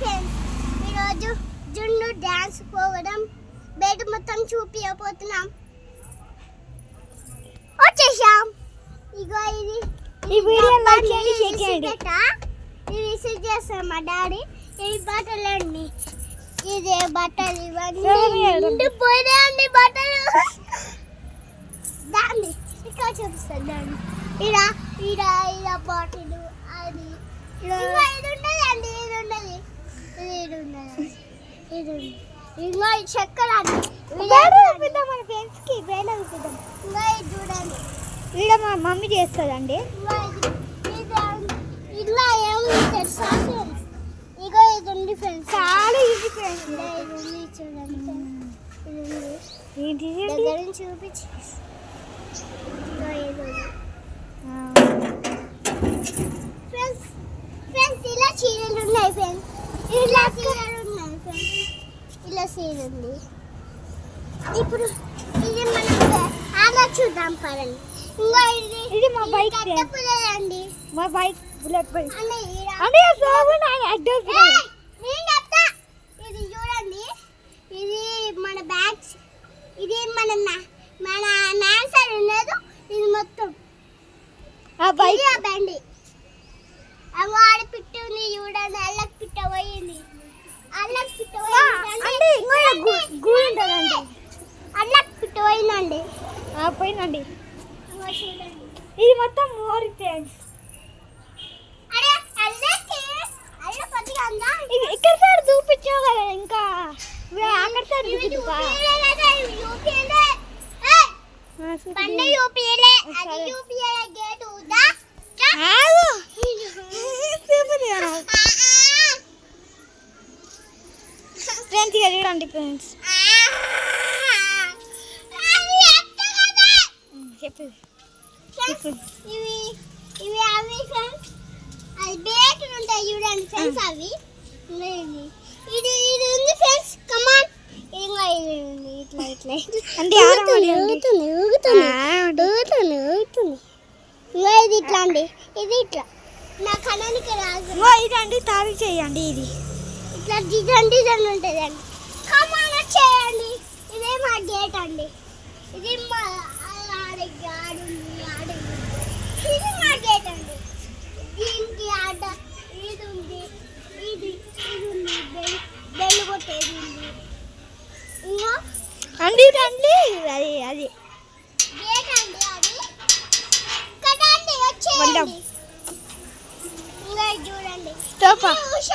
Friends ఈరోజు జున్ను dance పోవడం బెడ్ మొత్తం చూపించబోతున్నాం. వచ్చేసాం. ఇగో ఇది ఈ వీడియో లైక్ చేయండి, షేర్ చేయండి. ఇది రిసీవ్ చేస్తాం మా డాడీ. ఈ బట్టలు అండి, ఇదే బట్టలు ఇవన్నీ పోయినాయండి బట్టలు. దాన్ని ఇక్కడ చూపిస్తాను. దాన్ని ఇడ ఇడ ఇడ బాటిల్ అది ఇది ఉండదు అండి, ఇది ఉండదు, ఇది ఉండదు, ఇది ఉండదు. ఇంకా చక్కెర అండి చూపిద్దాం మన ఫ్రెండ్స్ కి. వేళ చూపిద్దాం. ఇంకా ఇది చూడండి, ఈడ మా మమ్మీ చేస్తుందండి. ఇలా ఏముంది తెలుసా ఫ్రెండ్స్? ఇగో ఇది ఉంది ఫ్రెండ్స్, చాలా ఈజీ ఫ్రెండ్స్. ఇది ఉంది చూడండి ఫ్రెండ్స్. ఇది ఉంది, ఏంటి దగ్గర నుంచి చూపించి. ఇగో ఇది ఉంది ఫ్రెండ్స్. ఫ్రెండ్స్ ఇలా చీరలు ఉన్నాయి ఫ్రెండ్స్, ఇలా చీరలు ఉన్నాయి ఫ్రెండ్స్, ఇలా చీర ఉంది. ఇప్పుడు ఇది మనం అలా చూద్దాం పరండి. ఇంకా ఇది మా బైక్ కట్టపులండి, మా బైక్ బుల్లెట్ బైక్ అంటే అంటే అడ్రస్ నేను చెప్తా. ఇది చూడండి, ఇది మన బ్యాగ్స్, ఇది మన నాన్సర్ ఉండదు. ఇది మొత్తం ఆ బైక్ ఆ బండి ఆడ పిట్ట ఉంది చూడండి. అల్లకి పిట్ట పోయింది, అల్లకి పిట్ట అంటే గూడు ఉంటుందండి. అల్లకి పిట్ట పోయిందండి, పోయిందండి. చూడండి. ఇది మొత్తం మోరి ఫ్రెండ్స్. అరే అల్లకి అల్ల కొద్దిగా ఉందా? ఇది ఇక్కడ సైడ్ చూపించావు కదా, ఇంకా అక్కడ సైడ్ చూపిద్దా? పండు యూపీలే, అది యూపీలే గేట్ ఉందా? ఫ్రెండ్స్ ఇక చూడండి ఫ్రెండ్స్. చెప్పు. ఇవి ఇవి అవి ఫ్రెండ్స్, అది బేట్లు ఉంటాయి చూడండి ఫ్రెండ్స్. అవి ఇది ఇది ఇది ఉంది ఫ్రెండ్స్. కమాన్, ఇంకా ఇది ఉంది. ఇట్లా ఇట్లా అంటే ఊగుతుంది ఊగుతుంది ఊగుతుంది ఊగుతుంది. ఇంకా ఇది ఇట్లా అండి, ఇది ఇట్లా నా కణానికి రాదు. ఇదండి తావి చేయండి. ఇది ఇట్లా డిజైన్ డిజైన్ ఉంటుంది అండి. కమాన్ చేయండి. ఇదే మా గేట్ అండి. ఇది మా ఆడు ఇది మా గేట్ అండి.